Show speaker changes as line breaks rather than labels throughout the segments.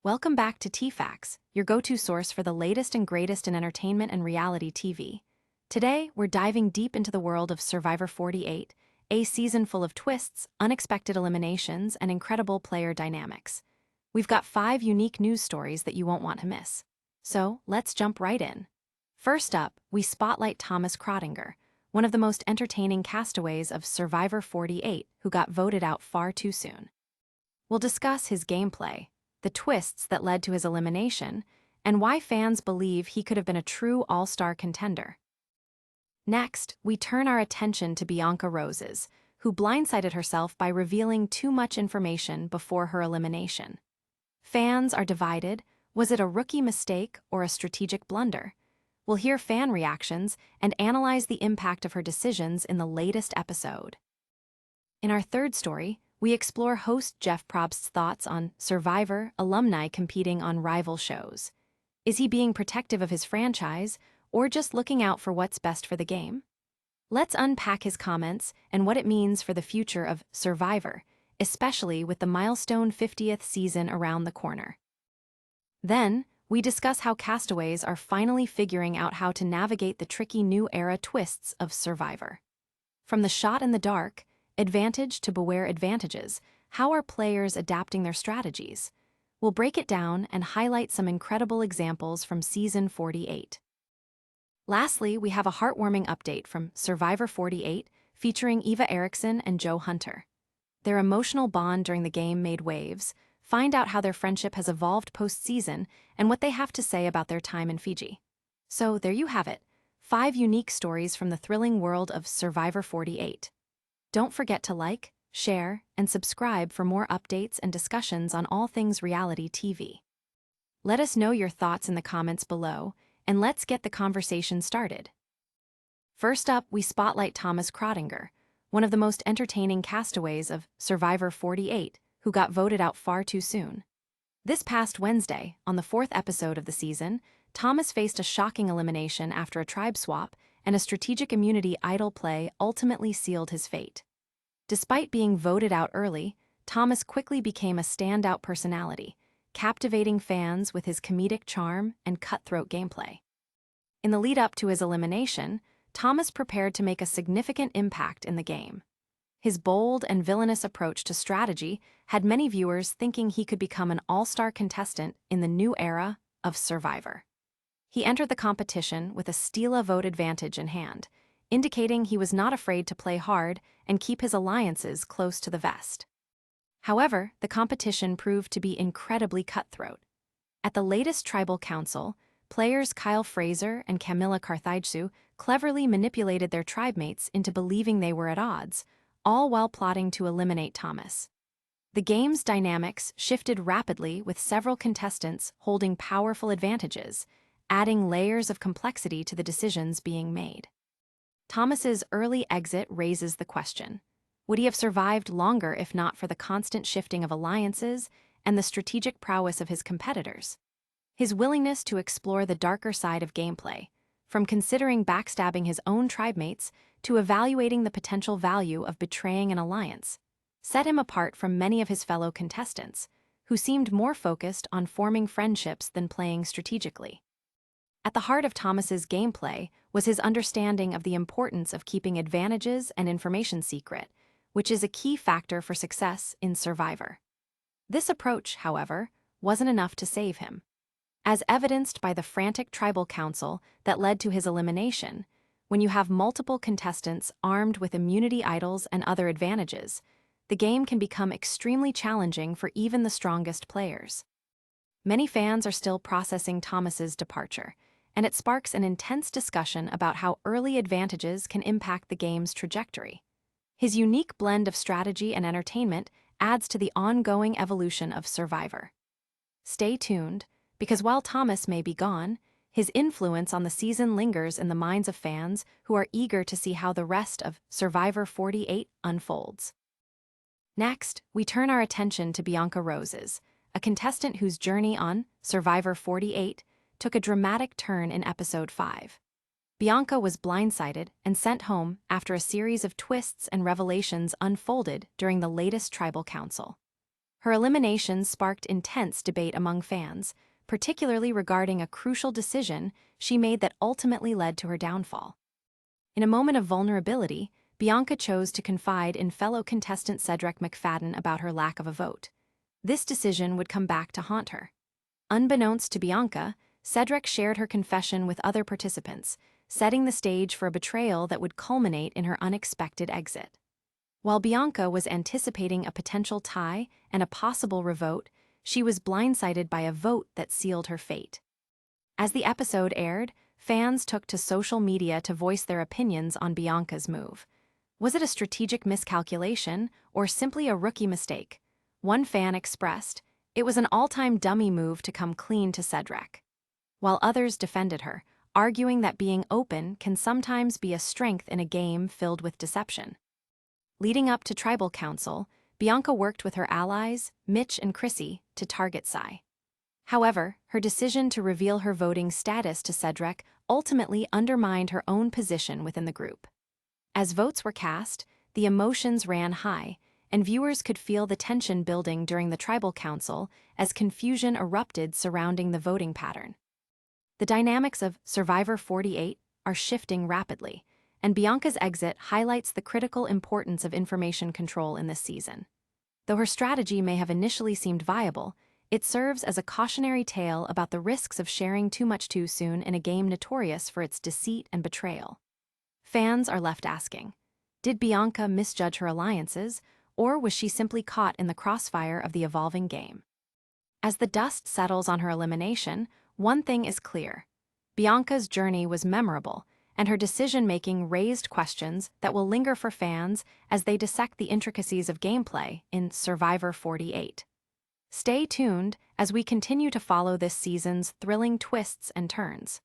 Welcome back to T-Facts, your go-to source for the latest and greatest in entertainment and reality TV. Today, we're diving deep into the world of Survivor 48, a season full of twists, unexpected eliminations, and incredible player dynamics. We've got 5 unique news stories that you won't want to miss. So, let's jump right in. First up, we spotlight Thomas Krottinger, one of the most entertaining castaways of Survivor 48 who got voted out far too soon. We'll discuss his gameplay, the twists that led to his elimination, and why fans believe he could have been a true all-star contender. Next, we turn our attention to Bianca Roses, who blindsided herself by revealing too much information before her elimination. Fans are divided. Was it a rookie mistake or a strategic blunder? We'll hear fan reactions and analyze the impact of her decisions in the latest episode. In our third story, we explore host Jeff Probst's thoughts on Survivor alumni competing on rival shows. Is he being protective of his franchise, or just looking out for what's best for the game? Let's unpack his comments and what it means for the future of Survivor, especially with the milestone 50th season around the corner. Then, we discuss how castaways are finally figuring out how to navigate the tricky new era twists of Survivor. From the shot in the dark, advantage to beware advantages, how are players adapting their strategies? We'll break it down and highlight some incredible examples from Season 48. Lastly, we have a heartwarming update from Survivor 48 featuring Eva Erickson and Joe Hunter. Their emotional bond during the game made waves. Find out how their friendship has evolved post-season and what they have to say about their time in Fiji. So there you have it, 5 unique stories from the thrilling world of Survivor 48. Don't forget to like, share, and subscribe for more updates and discussions on all things reality TV. Let us know your thoughts in the comments below, and let's get the conversation started. First up, we spotlight Thomas Krottinger, one of the most entertaining castaways of Survivor 48, who got voted out far too soon. This past Wednesday, on the 4th episode of the season, Thomas faced a shocking elimination after a tribe swap, and a strategic immunity idol play ultimately sealed his fate. Despite being voted out early, Thomas quickly became a standout personality, captivating fans with his comedic charm and cutthroat gameplay. In the lead-up to his elimination, Thomas prepared to make a significant impact in the game. His bold and villainous approach to strategy had many viewers thinking he could become an all-star contestant in the new era of Survivor. He entered the competition with a Stila vote advantage in hand, indicating he was not afraid to play hard and keep his alliances close to the vest. However, the competition proved to be incredibly cutthroat. At the latest tribal council, players Kyle Fraser and Camilla Carthagesu cleverly manipulated their tribemates into believing they were at odds, all while plotting to eliminate Thomas. The game's dynamics shifted rapidly, with several contestants holding powerful advantages, adding layers of complexity to the decisions being made. Thomas's early exit raises the question: would he have survived longer if not for the constant shifting of alliances and the strategic prowess of his competitors? His willingness to explore the darker side of gameplay, from considering backstabbing his own tribemates to evaluating the potential value of betraying an alliance, set him apart from many of his fellow contestants, who seemed more focused on forming friendships than playing strategically. At the heart of Thomas's gameplay was his understanding of the importance of keeping advantages and information secret, which is a key factor for success in Survivor. This approach, however, wasn't enough to save him. As evidenced by the frantic tribal council that led to his elimination, when you have multiple contestants armed with immunity idols and other advantages, the game can become extremely challenging for even the strongest players. Many fans are still processing Thomas's departure, and it sparks an intense discussion about how early advantages can impact the game's trajectory. His unique blend of strategy and entertainment adds to the ongoing evolution of Survivor. Stay tuned, because while Thomas may be gone, his influence on the season lingers in the minds of fans who are eager to see how the rest of Survivor 48 unfolds. Next, we turn our attention to Bianca Roses, a contestant whose journey on Survivor 48 took a dramatic turn in Episode 5. Bianca was blindsided and sent home after a series of twists and revelations unfolded during the latest tribal council. Her elimination sparked intense debate among fans, particularly regarding a crucial decision she made that ultimately led to her downfall. In a moment of vulnerability, Bianca chose to confide in fellow contestant Cedric McFadden about her lack of a vote. This decision would come back to haunt her. Unbeknownst to Bianca, Cedric shared her confession with other participants, setting the stage for a betrayal that would culminate in her unexpected exit. While Bianca was anticipating a potential tie and a possible revote, she was blindsided by a vote that sealed her fate. As the episode aired, fans took to social media to voice their opinions on Bianca's move. Was it a strategic miscalculation or simply a rookie mistake? One fan expressed, "It was an all-time dummy move to come clean to Cedric," while others defended her, arguing that being open can sometimes be a strength in a game filled with deception. Leading up to Tribal Council, Bianca worked with her allies, Mitch and Chrissy, to target Sai. However, her decision to reveal her voting status to Cedric ultimately undermined her own position within the group. As votes were cast, the emotions ran high, and viewers could feel the tension building during the Tribal Council as confusion erupted surrounding the voting pattern. The dynamics of Survivor 48 are shifting rapidly, and Bianca's exit highlights the critical importance of information control in this season. Though her strategy may have initially seemed viable, it serves as a cautionary tale about the risks of sharing too much too soon in a game notorious for its deceit and betrayal. Fans are left asking, did Bianca misjudge her alliances, or was she simply caught in the crossfire of the evolving game? As the dust settles on her elimination, one thing is clear. Bianca's journey was memorable, and her decision-making raised questions that will linger for fans as they dissect the intricacies of gameplay in Survivor 48. Stay tuned as we continue to follow this season's thrilling twists and turns.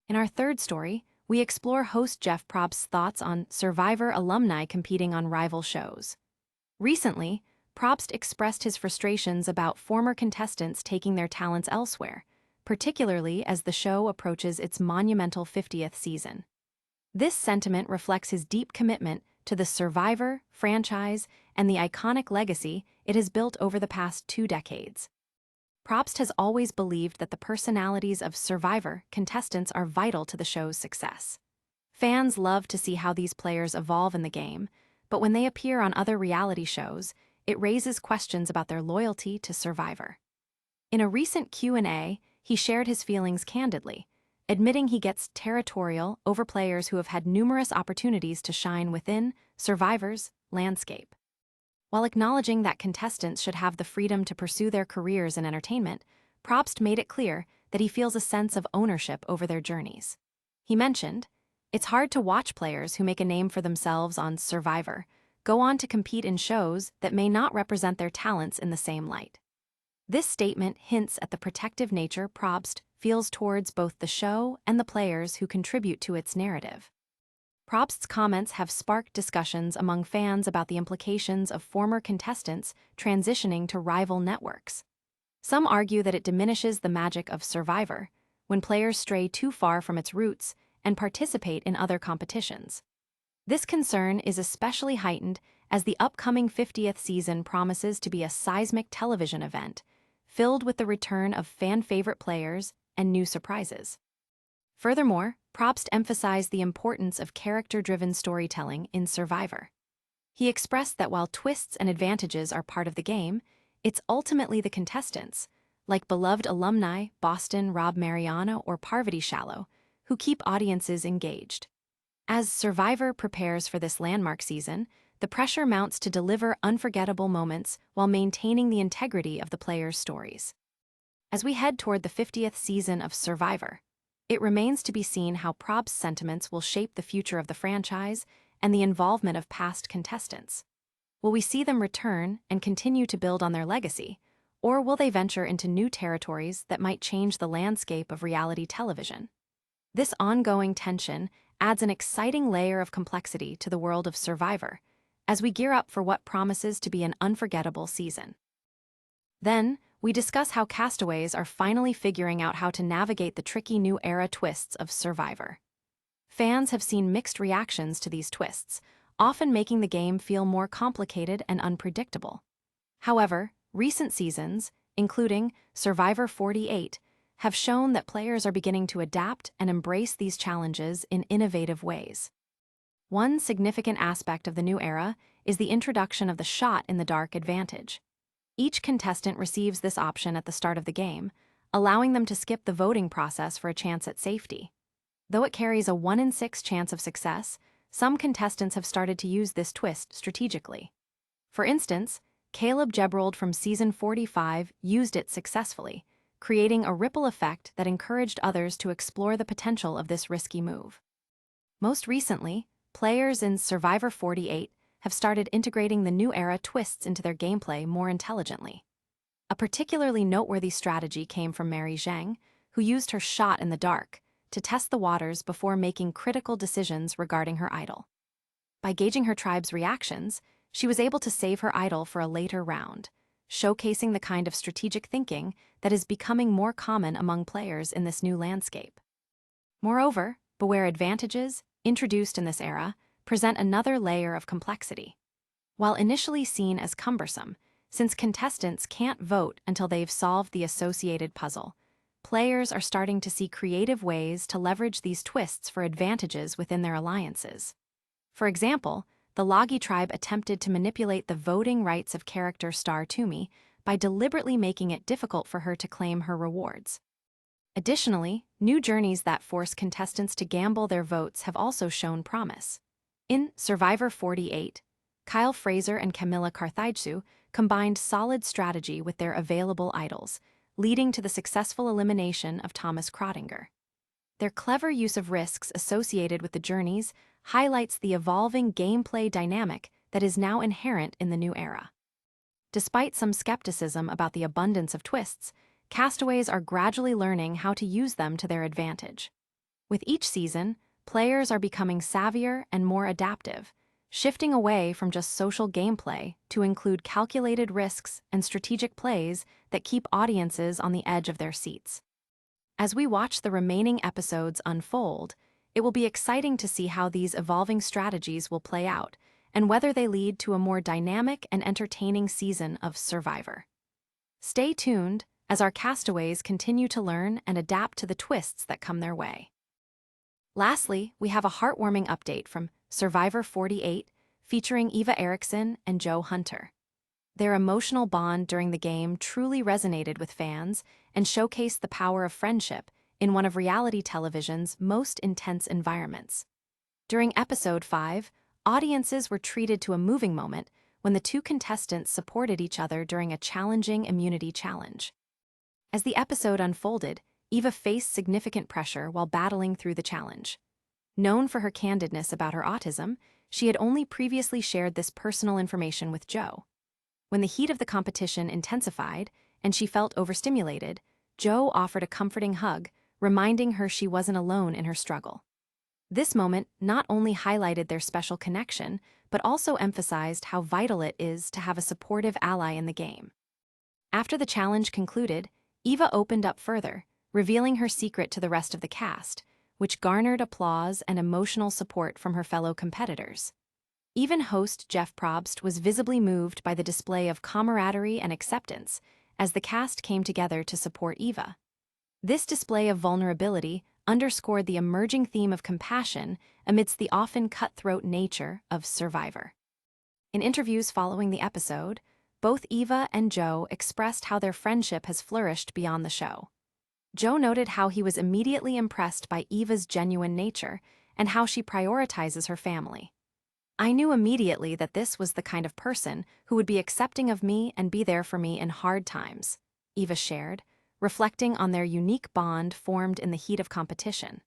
In our third story, we explore host Jeff Probst's thoughts on Survivor alumni competing on rival shows. Recently, Probst expressed his frustrations about former contestants taking their talents elsewhere, particularly as the show approaches its monumental 50th season. This sentiment reflects his deep commitment to the Survivor franchise and the iconic legacy it has built over the past 2 decades. Probst has always believed that the personalities of Survivor contestants are vital to the show's success. Fans love to see how these players evolve in the game, but when they appear on other reality shows, it raises questions about their loyalty to Survivor. In a recent Q&A, he shared his feelings candidly, admitting he gets territorial over players who have had numerous opportunities to shine within Survivor's landscape. While acknowledging that contestants should have the freedom to pursue their careers in entertainment, Probst made it clear that he feels a sense of ownership over their journeys. He mentioned, "It's hard to watch players who make a name for themselves on Survivor go on to compete in shows that may not represent their talents in the same light." This statement hints at the protective nature Probst feels towards both the show and the players who contribute to its narrative. Probst's comments have sparked discussions among fans about the implications of former contestants transitioning to rival networks. Some argue that it diminishes the magic of Survivor when players stray too far from its roots and participate in other competitions. This concern is especially heightened as the upcoming 50th season promises to be a seismic television event, filled with the return of fan-favorite players and new surprises. Furthermore, Probst emphasized the importance of character-driven storytelling in Survivor. He expressed that while twists and advantages are part of the game, it's ultimately the contestants, like beloved alumni Boston Rob Mariano or Parvati Shallow, who keep audiences engaged. As Survivor prepares for this landmark season, the pressure mounts to deliver unforgettable moments while maintaining the integrity of the players' stories. As we head toward the 50th season of Survivor, it remains to be seen how Probst's sentiments will shape the future of the franchise and the involvement of past contestants. Will we see them return and continue to build on their legacy, or will they venture into new territories that might change the landscape of reality television? This ongoing tension adds an exciting layer of complexity to the world of Survivor, as we gear up for what promises to be an unforgettable season. Then, we discuss how castaways are finally figuring out how to navigate the tricky new era twists of Survivor. Fans have seen mixed reactions to these twists, often making the game feel more complicated and unpredictable. However, recent seasons, including Survivor 48, have shown that players are beginning to adapt and embrace these challenges in innovative ways. One significant aspect of the new era is the introduction of the shot-in-the-dark advantage. Each contestant receives this option at the start of the game, allowing them to skip the voting process for a chance at safety. Though it carries a 1 in 6 chance of success, some contestants have started to use this twist strategically. For instance, Caleb Gebrold from Season 45 used it successfully, creating a ripple effect that encouraged others to explore the potential of this risky move. Most recently, players in Survivor 48 have started integrating the new era twists into their gameplay more intelligently. A particularly noteworthy strategy came from Mary Zhang, who used her shot in the dark to test the waters before making critical decisions regarding her idol. By gauging her tribe's reactions, she was able to save her idol for a later round, showcasing the kind of strategic thinking that is becoming more common among players in this new landscape. Moreover, beware advantages, introduced in this era, present another layer of complexity. While initially seen as cumbersome, since contestants can't vote until they've solved the associated puzzle, players are starting to see creative ways to leverage these twists for advantages within their alliances. For example, the Lagi tribe attempted to manipulate the voting rights of character Star Toomey by deliberately making it difficult for her to claim her rewards. Additionally, new journeys that force contestants to gamble their votes have also shown promise. In Survivor 48, Kyle Fraser and Camilla Carthagesu combined solid strategy with their available idols, leading to the successful elimination of Thomas Krottinger. Their clever use of risks associated with the journeys highlights the evolving gameplay dynamic that is now inherent in the new era. Despite some skepticism about the abundance of twists, castaways are gradually learning how to use them to their advantage. With each season, players are becoming savvier and more adaptive, shifting away from just social gameplay to include calculated risks and strategic plays that keep audiences on the edge of their seats. As we watch the remaining episodes unfold, it will be exciting to see how these evolving strategies will play out and whether they lead to a more dynamic and entertaining season of Survivor. Stay tuned as our castaways continue to learn and adapt to the twists that come their way. Lastly, we have a heartwarming update from Survivor 48 featuring Eva Erickson and Joe Hunter. Their emotional bond during the game truly resonated with fans and showcased the power of friendship in one of reality television's most intense environments. During Episode 5, audiences were treated to a moving moment when the two contestants supported each other during a challenging immunity challenge. As the episode unfolded, Eva faced significant pressure while battling through the challenge. Known for her candidness about her autism, she had only previously shared this personal information with Joe. When the heat of the competition intensified and she felt overstimulated, Joe offered a comforting hug, reminding her she wasn't alone in her struggle. This moment not only highlighted their special connection, but also emphasized how vital it is to have a supportive ally in the game. After the challenge concluded, Eva opened up further, revealing her secret to the rest of the cast, which garnered applause and emotional support from her fellow competitors. Even host Jeff Probst was visibly moved by the display of camaraderie and acceptance as the cast came together to support Eva. This display of vulnerability underscored the emerging theme of compassion amidst the often cutthroat nature of Survivor. In interviews following the episode, both Eva and Joe expressed how their friendship has flourished beyond the show. Joe noted how he was immediately impressed by Eva's genuine nature and how she prioritizes her family. "I knew immediately that this was the kind of person who would be accepting of me and be there for me in hard times," Eva shared, reflecting on their unique bond formed in the heat of competition.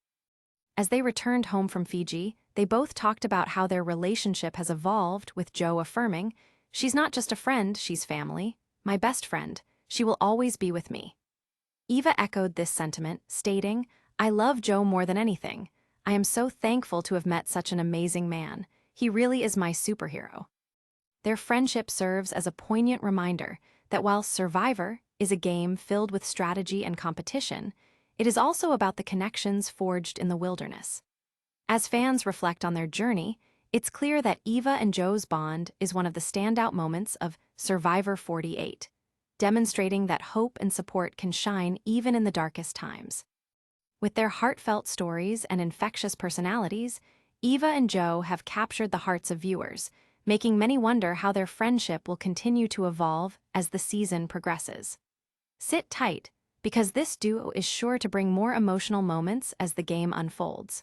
As they returned home from Fiji, they both talked about how their relationship has evolved, with Joe affirming, "She's not just a friend, she's family, my best friend, she will always be with me." Eva echoed this sentiment, stating, "I love Joe more than anything. I am so thankful to have met such an amazing man. He really is my superhero." Their friendship serves as a poignant reminder that while Survivor is a game filled with strategy and competition, it is also about the connections forged in the wilderness. As fans reflect on their journey, It's clear that Eva and Joe's bond is one of the standout moments of Survivor 48, demonstrating that hope and support can shine even in the darkest times. With their heartfelt stories and infectious personalities, Eva and Joe have captured the hearts of viewers, making many wonder how their friendship will continue to evolve as the season progresses. Sit tight, because this duo is sure to bring more emotional moments as the game unfolds.